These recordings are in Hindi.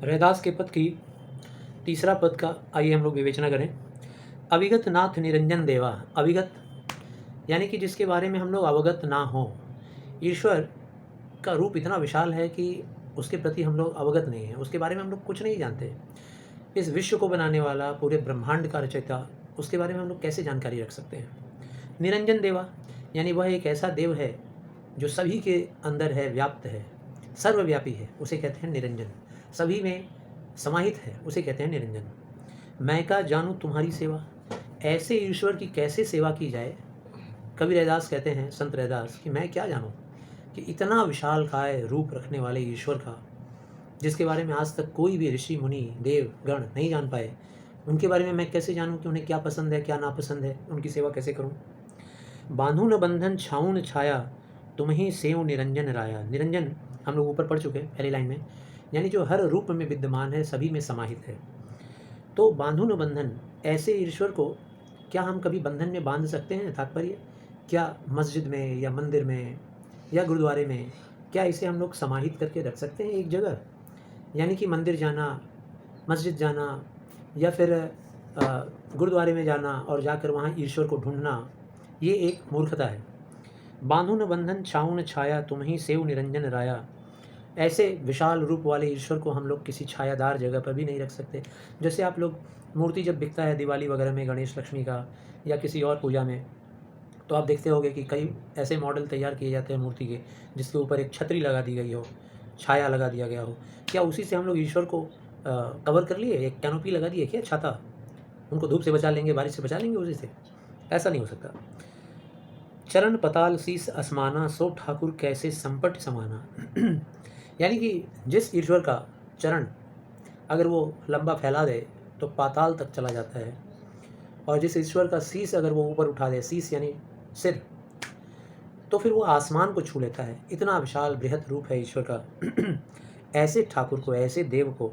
रैदास के पद की तीसरा पद का आइए हम लोग विवेचना करें। अविगत नाथ निरंजन देवा। अविगत यानी कि जिसके बारे में हम लोग अवगत ना हो। ईश्वर का रूप इतना विशाल है कि उसके प्रति हम लोग अवगत नहीं हैं, उसके बारे में हम लोग कुछ नहीं जानते। इस विश्व को बनाने वाला, पूरे ब्रह्मांड का रचयिता, उसके बारे में हम लोग कैसे जानकारी रख सकते हैं। निरंजन देवा यानी वह एक ऐसा देव है जो सभी के अंदर है, व्याप्त है, सर्वव्यापी है, उसे कहते हैं निरंजन। सभी में समाहित है, उसे कहते हैं निरंजन। मैं का जानूँ तुम्हारी सेवा। ऐसे ईश्वर की कैसे सेवा की जाए। कवि रैदास कहते हैं, संत रैदास, कि मैं क्या जानूँ कि इतना विशाल काय रूप रखने वाले ईश्वर का, जिसके बारे में आज तक कोई भी ऋषि मुनि देव गण नहीं जान पाए, उनके बारे में मैं कैसे जानूँ कि उन्हें क्या पसंद है, क्या नापसंद है, उनकी सेवा कैसे करूँ। बांधू न बंधन छाऊं न छाया, तुम ही सेव निरंजन राया। निरंजन हम लोग ऊपर पढ़ चुके हैं पहली लाइन में, यानी जो हर रूप में विद्यमान है, सभी में समाहित है। तो बांधू न बंधन, ऐसे ईश्वर को क्या हम कभी बंधन में बांध सकते हैं। तात्पर्य क्या मस्जिद में या मंदिर में या गुरुद्वारे में क्या इसे हम लोग समाहित करके रख सकते हैं एक जगह। यानी कि मंदिर जाना, मस्जिद जाना या फिर गुरुद्वारे में जाना और जाकर वहाँ ईश्वर को ढूंढना, ये एक मूर्खता है। बांधू न बंधन छाऊं न छाया, तुम ही सेव निरंजन राया। ऐसे विशाल रूप वाले ईश्वर को हम लोग किसी छायादार जगह पर भी नहीं रख सकते। जैसे आप लोग मूर्ति जब बिकता है दिवाली वगैरह में, गणेश लक्ष्मी का या किसी और पूजा में, तो आप देखते होंगे कि कई ऐसे मॉडल तैयार किए जाते हैं मूर्ति के, जिसके ऊपर एक छतरी लगा दी गई हो, छाया लगा दिया गया हो। क्या उसी से हम लोग ईश्वर को कवर कर लिए, एक कैनोपी लगा दी है क्या, छाता, उनको धूप से बचा लेंगे, बारिश से बचा लेंगे उसी से। ऐसा नहीं हो सकता। चरण पताल शीस असमाना, सो ठाकुर कैसे संपट समाना। यानी कि जिस ईश्वर का चरण अगर वो लंबा फैला दे तो पाताल तक चला जाता है, और जिस ईश्वर का शीस अगर वो ऊपर उठा दे, शीस यानी सिर, तो फिर वो आसमान को छू लेता है। इतना विशाल बृहत रूप है ईश्वर का। ऐसे ठाकुर को, ऐसे देव को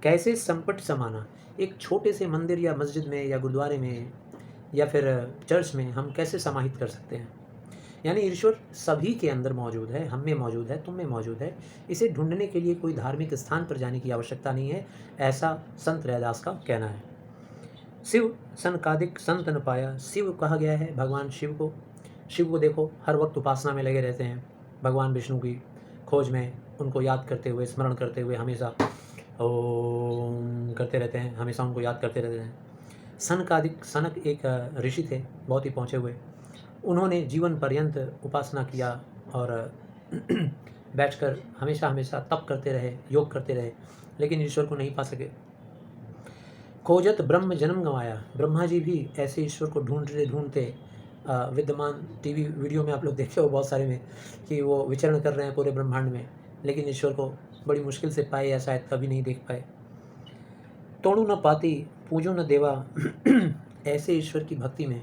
कैसे संपट समाना, एक छोटे से मंदिर या मस्जिद में या गुरुद्वारे में या फिर चर्च में हम कैसे समाहित कर सकते हैं। यानी ईश्वर सभी के अंदर मौजूद है, हम में मौजूद है, तुम में मौजूद है। इसे ढूंढने के लिए कोई धार्मिक स्थान पर जाने की आवश्यकता नहीं है, ऐसा संत रैदास का कहना है। शिव सनकादिक संत न पाया। शिव कहा गया है भगवान शिव को। शिव को देखो, हर वक्त उपासना में लगे रहते हैं, भगवान विष्णु की खोज में, उनको याद करते हुए, स्मरण करते हुए हमेशा ओम करते रहते हैं, हमेशा उनको याद करते रहते हैं। सनकादिक, सनक एक ऋषि थे, बहुत ही पहुँचे हुए। उन्होंने जीवन पर्यंत उपासना किया और बैठकर हमेशा हमेशा तप करते रहे, योग करते रहे, लेकिन ईश्वर को नहीं पा सके। खोजत ब्रह्म जन्म गंवाया। ब्रह्मा जी भी ऐसे ईश्वर को ढूंढते ढूंढते, विद्यमान टीवी वीडियो में आप लोग देखे हो बहुत सारे में, कि वो विचरण कर रहे हैं पूरे ब्रह्मांड में, लेकिन ईश्वर को बड़ी मुश्किल से पाए या शायद कभी नहीं देख पाए। तोड़ू न पाती पूजो न देवा। ऐसे ईश्वर की भक्ति में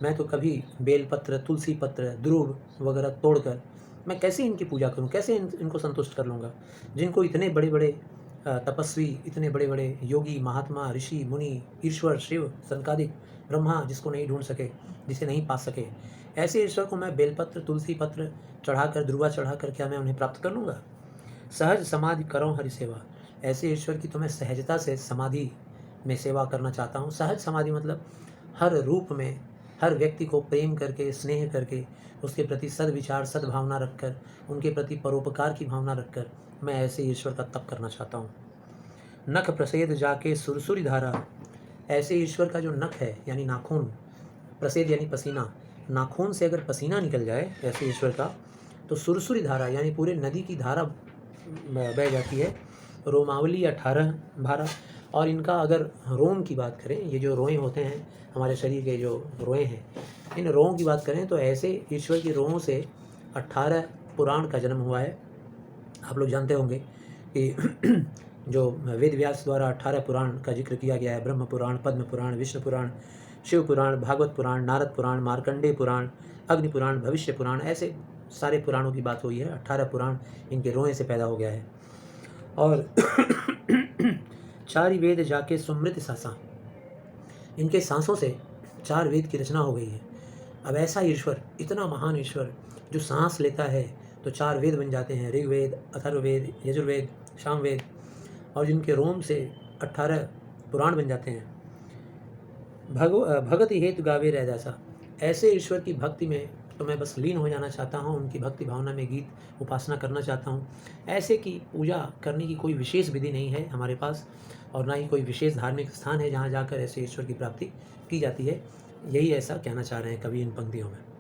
मैं तो कभी बेलपत्र, तुलसी पत्र, ध्रुव वगैरह तोड़कर मैं कैसे इनकी पूजा करूं, कैसे इनको संतुष्ट कर लूँगा, जिनको इतने बड़े बड़े तपस्वी, इतने बड़े बड़े योगी, महात्मा, ऋषि मुनि, ईश्वर, शिव, सनकादिक, ब्रह्मा जिसको नहीं ढूंढ सके, जिसे नहीं पा सके, ऐसे ईश्वर को मैं बेलपत्र, तुलसी पत्र चढ़ाकर, ध्रुवा चढ़ाकर क्या मैं उन्हें प्राप्त कर लूँगा। सहज समाधि करो हरि सेवा। ऐसे ईश्वर की तो मैं सहजता से समाधि में सेवा करना चाहता हूँ। सहज समाधि मतलब हर रूप में, हर व्यक्ति को प्रेम करके, स्नेह करके, उसके प्रति सद्विचार, सद्भावना रखकर, उनके प्रति परोपकार की भावना रखकर मैं ऐसे ईश्वर का तप करना चाहता हूँ। नख प्रसेद जाके सुरसुरी धारा। ऐसे ईश्वर का जो नख है यानी नाखून, प्रसेद यानी पसीना, नाखून से अगर पसीना निकल जाए ऐसे ईश्वर का, तो सुरसुरी धारा यानी पूरे नदी की धारा बह जाती है। रोमावली 18 भारा। और इनका अगर रोम की बात करें, ये जो रोएं होते हैं हमारे शरीर के, जो रोएं हैं, इन रोओं की बात करें तो ऐसे ईश्वर की रोओं से 18 पुराण का जन्म हुआ है। आप लोग जानते होंगे कि जो वेद व्यास द्वारा 18 पुराण का जिक्र किया गया है, ब्रह्म पुराण, पद्म पुराण, विष्णु पुराण, शिव पुराण, भागवत पुराण, नारद पुराण, मार्कंडेय पुराण, अग्नि पुराण, भविष्य पुराण, ऐसे सारे पुराणों की बात हुई है। 18 पुराण इनके रोएं से पैदा हो गया है। और चारि वेद जाके सुमृत सासा, इनके सांसों से 4 वेद की रचना हो गई है। अब ऐसा ईश्वर, इतना महान ईश्वर, जो सांस लेता है तो 4 वेद बन जाते हैं, ऋग्वेद, अथर्ववेद, यजुर्वेद, सामवेद। और जिनके रोम से 18 पुराण बन जाते हैं। भगत हेतु गावे रह जैसा, ऐसे ईश्वर की भक्ति में तो मैं बस लीन हो जाना चाहता हूँ, उनकी भक्ति भावना में गीत उपासना करना चाहता हूँ। ऐसे की पूजा करने की कोई विशेष विधि नहीं है हमारे पास, और ना ही कोई विशेष धार्मिक स्थान है जहाँ जाकर ऐसे ईश्वर की प्राप्ति की जाती है। यही ऐसा कहना चाह रहे हैं कवि इन पंक्तियों में।